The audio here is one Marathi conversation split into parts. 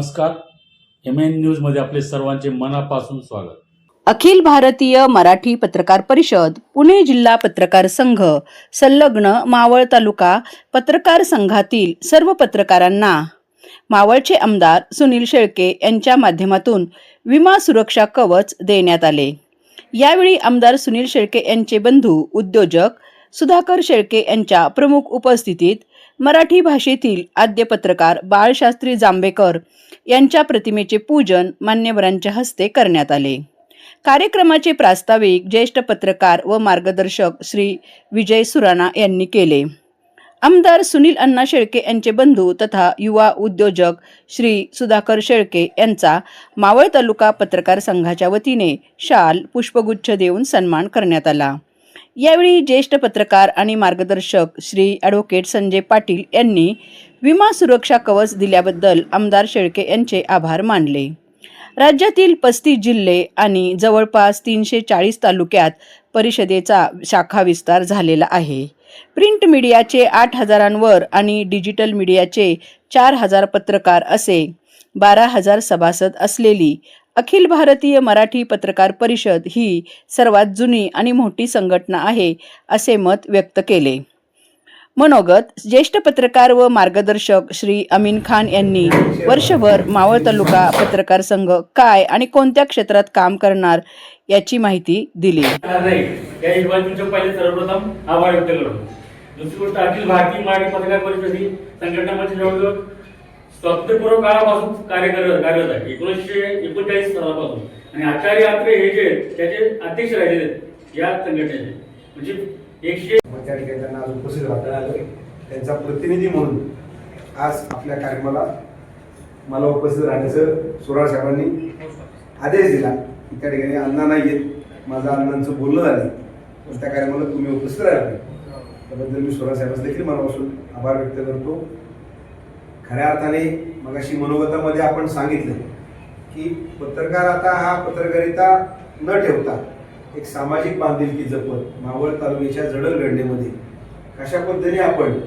नमस्कार. MN न्यूजमध्ये आपले सर्वांचे मनापासून स्वागत. अखिल भारतीय मराठी पत्रकार परिषद पुणे जिल्हा पत्रकार संघ संलग्न मावळ तालुका पत्रकार संघातील सर्व पत्रकारांना मावळचे आमदार सुनील शेळके यांच्या माध्यमातून विमा सुरक्षा कवच देण्यात आले. यावेळी आमदार सुनील शेळके यांचे बंधू उद्योजक सुधाकर शेळके यांच्या प्रमुख उपस्थितीत मराठी भाषेतील आद्य पत्रकार बाळशास्त्री जांभेकर यांच्या प्रतिमेचे पूजन मान्यवरांच्या हस्ते करण्यात आले. कार्यक्रमाचे प्रास्ताविक ज्येष्ठ पत्रकार व मार्गदर्शक श्री विजय सुराणा यांनी केले. आमदार सुनील अण्णा शेळके यांचे बंधू तथा युवा उद्योजक श्री सुधाकर शेळके यांचा मावळ तालुका पत्रकार संघाच्या वतीने शाल पुष्पगुच्छ देऊन सन्मान करण्यात आला. यावेळी ज्येष्ठ पत्रकार आणि मार्गदर्शक श्री ॲडव्होकेट संजय पाटील यांनी विमा सुरक्षा कवच दिल्याबद्दल आमदार शेळके यांचे आभार मानले. राज्यातील 35 जिल्हे आणि जवळपास 340 तालुक्यात परिषदेचा शाखा विस्तार झालेला आहे. प्रिंट मीडियाचे 8,000वर आणि डिजिटल मीडियाचे 4,000 पत्रकार असे 12,000 सभासद असलेली अखिल भारतीय मराठी पत्रकार परिषद ही सर्वात जुनी आणि मोठी संघटना आहे असे मत व्यक्त केले. मनोगत ज्येष्ठ पत्रकार व मार्गदर्शक श्री अमीन खान यांनी वर्षभर मावळ तालुका पत्रकार संघ काय आणि कोणत्या क्षेत्रात काम करणार याची माहिती दिली. सर्वप्रथम आभार व्यक्त करतो. दुसरी गोष्ट अखिल भारतीय मराठी पत्रकार परिषद ही संघटनामध्ये जवळजवळ स्वातंत्र्यपूर्व काळापासून कार्यरत आहे. 1939 सालापासून आणि आचार्य आत्रे हे जे त्याचे अध्यक्ष राहिले या संघटनेचे म्हणजे 100 त्या ठिकाणी त्यांना आज उपस्थित राहता आलं. त्यांचा प्रतिनिधी म्हणून आज आपल्या कार्यक्रमाला मला उपस्थित राहण्याचं सुराळ साहेबांनी आदेश दिला की त्या ठिकाणी अण्णा नाही येत, माझं अण्णांचं बोलणं झालं पण त्या कार्यक्रमाला तुम्ही उपस्थित राहिले त्याबद्दल मी सुराळ साहेबांचं देखील मनापासून आभार व्यक्त करतो. खऱ्या अर्थाने मगाशी मनोगतामध्ये आपण सांगितलं की पत्रकार आता हा पत्रकारिता न ठेवता एक सामाजिक बांधिलकी जपत मावळ तालुक्याच्या जडणघडणीमध्ये कशा पद्धतीने आपण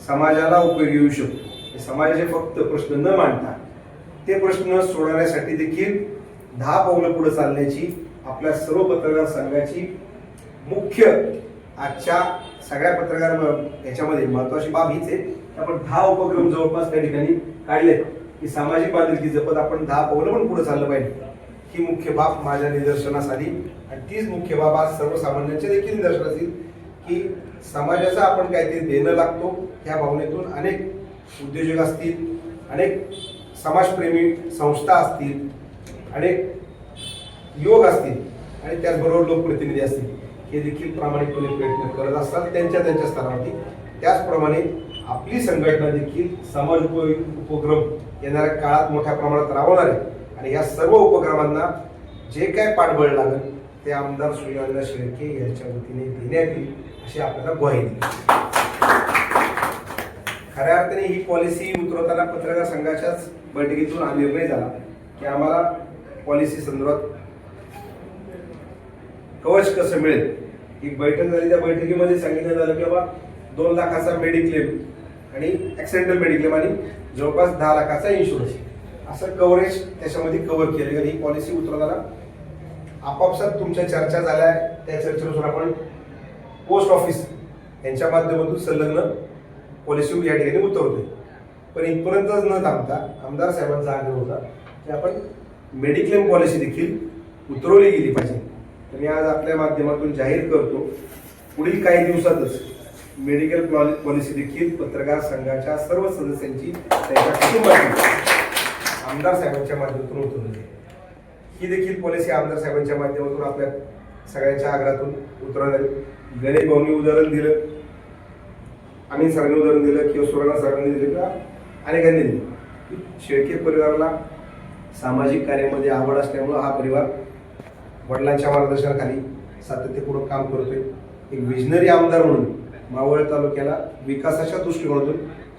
समाजाला उपयोगी येऊ शकतो, समाजाचे फक्त प्रश्न न मांडता ते प्रश्न सोडवण्यासाठी देखील 10 पावलं पुढे चालण्याची आपल्या सर्व पत्रकार संघाची मुख्य आजच्या सगळ्या पत्रकार याच्यामध्ये महत्वाची बाब हीच आहे की आपण 10 उपक्रम जवळपास त्या ठिकाणी काढले की सामाजिक बांधिलकी जपत आपण 10 पावलं पण पुढे चाललं पाहिजे. ही मुख्य बाब माझ्या निदर्शनास आली आणि तीच मुख्य बाब आज सर्वसामान्यांच्या देखील निदर्शनास येईल की समाजाचा आपण काहीतरी देणं लागतो. ह्या भावनेतून अनेक उद्योजक असतील, अनेक समाजप्रेमी संस्था असतील, अनेक युवक असतील आणि त्याचबरोबर लोकप्रतिनिधी असतील हे देखील प्रामाणिकपणे प्रयत्न करत असतात त्यांच्या स्तरावरती. त्याचप्रमाणे आपली संघटना देखील समाज उपक्रम येणाऱ्या काळात मोठ्या प्रमाणात राबवणार आहे आणि या सर्व उपक्रमांना जे काय पाठबळ लागेल ते आमदार सुनील शेळके यांच्या वतीने देण्यात येईल अशी आपल्याला ग्वाही दिली. खऱ्या अर्थाने ही पॉलिसी उतरवताना पत्रकार संघाच्याच बैठकीतून हा निर्णय झाला की आम्हाला पॉलिसी संदर्भात कवच कसं मिळेल. एक बैठक झाली, त्या बैठकीमध्ये सांगितलं झालं की बाबा 2 लाखाचा मेडिक्लेम आणि ऍक्सिडेंटल मेडिक्लेम आणि जवळपास 10 लाखाचा इन्शुरन्स असं कव्हरेज त्याच्यामध्ये कव्हर केलं. ही पॉलिसी उतरवताना आपापसात तुमच्या चर्चा झाल्या, त्या चर्चेनुसार आपण पोस्ट ऑफिस यांच्या माध्यमातून संलग्न पॉलिसी या ठिकाणी उतरवतोय. पण इथपर्यंतच न थांबता आमदार साहेबांचा आग्रह होता की आपण मेडिक्लेम पॉलिसी देखील उतरवली गेली पाहिजे. तर मी आज आपल्या माध्यमातून जाहीर करतो पुढील काही दिवसातच मेडिकल पॉलिसी देखील पत्रकार संघाच्या सर्व सदस्यांची त्यांच्या कुटुंबाची आमदार साहेबांच्या माध्यमातून उतरवली. ही देखील पॉलिसी आमदार साहेबांच्या माध्यमातून आपल्या सगळ्यांच्या आग्रहातून उतरवण्यात आली. गणेश भाऊंनी उदाहरण दिलं, अमीन सरांनी उदाहरण दिलं किंवा सुराणा सरांनी दिलं किंवा अनेकांनी दिलं. शेळके परिवाराला सामाजिक कार्यामध्ये आवड असल्यामुळं हा परिवार वडिलांच्या मार्गदर्शनाखाली सातत्यपूर्वक काम करतोय. एक विजनरी आमदार म्हणून मावळ तालुक्याला विकासाच्या दृष्टिकोनातून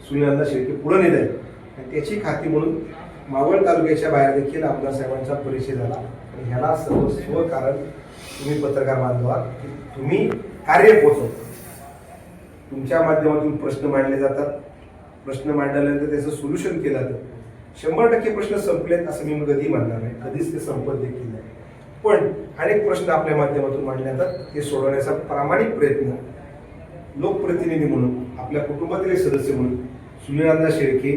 सुनील शेळके पुढे नेत आहेत आणि त्याची खाती म्हणून मावळ तालुक्याच्या बाहेर देखील आमदार साहेबांचा परिचय झाला. आणि ह्याला सर्व कारण तुम्ही पत्रकार बांधवात की तुम्ही कार्य पोहोचवता. तुमच्या माध्यमातून प्रश्न मांडले जातात, प्रश्न मांडल्यानंतर त्याचं सोल्युशन केलं जातं 100% प्रश्न संपलेत असं मी कधी म्हणणार नाही, कधीच ते संपत देखील नाही. पण अनेक प्रश्न आपल्या माध्यमातून मांडले जातात, ते सोडवण्याचा प्रामाणिक प्रयत्न लोकप्रतिनिधी म्हणून, आपल्या कुटुंबातील एक सदस्य म्हणून सुनील शेळके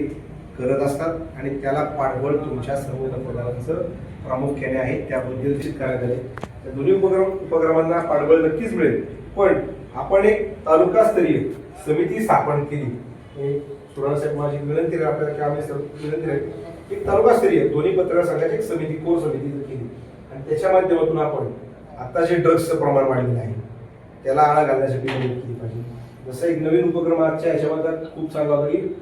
करत असतात आणि त्याला पाठबळ तुमच्या सर्व मतदारांचं प्रामुख्याने आहे. त्याबद्दल निश्चित करण्यात आले. त्या दोन्ही उपक्रमांना पाठबळ नक्कीच मिळेल. पण आपण एक तालुकास्तरीय समिती स्थापन केली. साहेब माझी विनंती आहे आपल्याला, की आम्ही विनंती आहे एक तालुकास्तरीय दोन्ही पत्रकार संघाची एक समिती, कोर समिती केली आणि त्याच्या माध्यमातून आपण आता जे ड्रग्सचं प्रमाण वाढलेलं आहे त्याला आळा घालण्यासाठी मदत केली पाहिजे. जसं एक नवीन उपक्रम आजच्या ह्याच्यामध्ये खूप चांगला होता, की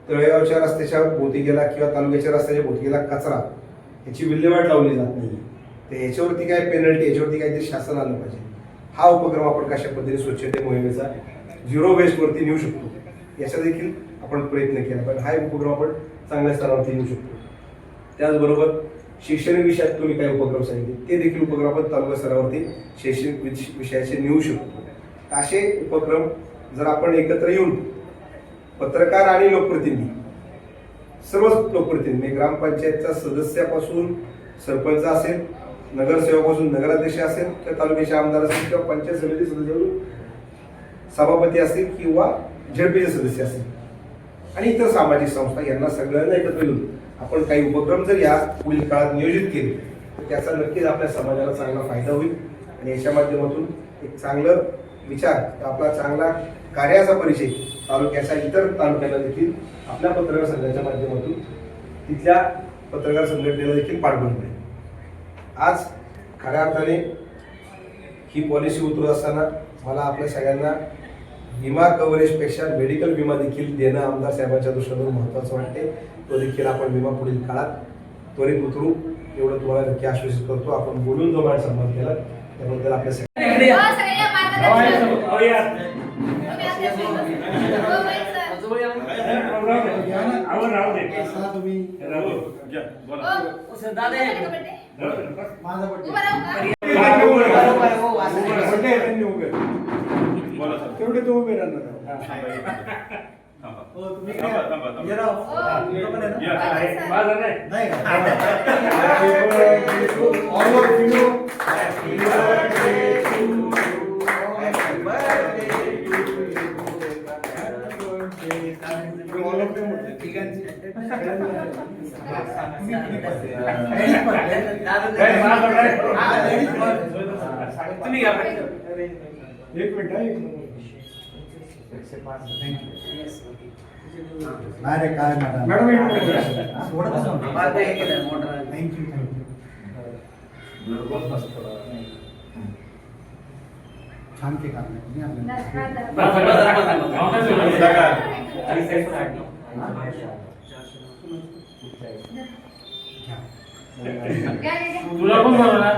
तळेगावच्या रस्त्याच्या भोवती गेला किंवा तालुक्याच्या रस्त्याच्या भोवती गेला कचरा याची विल्हेवाट लावली जात नाही, तर याच्यावरती काय पेनल्टी, याच्यावरती काहीतरी शासन आलं पाहिजे. हा उपक्रम आपण कशा पद्धतीने स्वच्छते मोहिमेचा झिरो वेस्टवरती नेऊ शकतो याचा देखील आपण प्रयत्न केला पाहिजे. हा उपक्रम आपण चांगल्या स्तरावरती नेऊ शकतो. त्याचबरोबर शैक्षणिक विषयात तुम्ही काही उपक्रम सांगितले ते देखील उपक्रम आपण तालुका स्तरावरती शैक्षणिक विषयाचे नेऊ शकतो. असे उपक्रम जर आपण एकत्र येऊन पत्रकार आणि लोकप्रतिनिधी, सर्वच लोकप्रतिनिधी, ग्रामपंचायतच्या सदस्यापासून सरपंच असेल, नगरसेवकापासून नगराध्यक्ष असेल, तर तालुक्याचे आमदार असतील किंवा पंचायत समिती सदस्यावरून सभापती असतील किंवा झडपीचे सदस्य असतील आणि इतर सामाजिक संस्था, यांना सगळ्यांना एकत्र येऊन आपण काही उपक्रम जर या पुढील काळात नियोजित केले तर त्याचा नक्कीच आपल्या समाजाला चांगला फायदा होईल आणि याच्या माध्यमातून एक चांगलं विचार, आपला चांगला कार्याचा परिचय तालुक्याच्या इतर तालुक्यांना देखील आपल्या पत्रकार संघाच्या माध्यमातून तिथल्या पत्रकार संघटनेला देखील पाठबळ मिळेल. आज खऱ्या अर्थाने ही पॉलिसी उतरत असताना मला आपल्या सगळ्यांना विमा कव्हरेजपेक्षा मेडिकल विमा देखील देणं आमदार साहेबांच्या दृष्टीने महत्त्वाचं वाटते. तो देखील आपण विमा पुढील काळात त्वरित उतरू एवढं तुम्हाला नक्की आश्वासित करतो. आपण बोलून जो मान सन्मान केला त्याबद्दल आपल्या तेवढे तो उभे राहणार. एक मिनिट अरे काय मॅडम छान के काम तुला पण बनवणार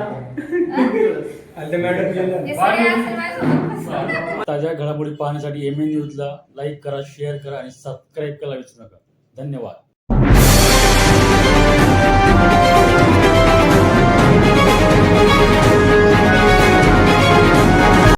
ताज्या घडामोडी पाहण्यासाठी MN न्यूजला लाईक करा, शेअर करा आणि सबस्क्राईब करायला विसरू नका. धन्यवाद.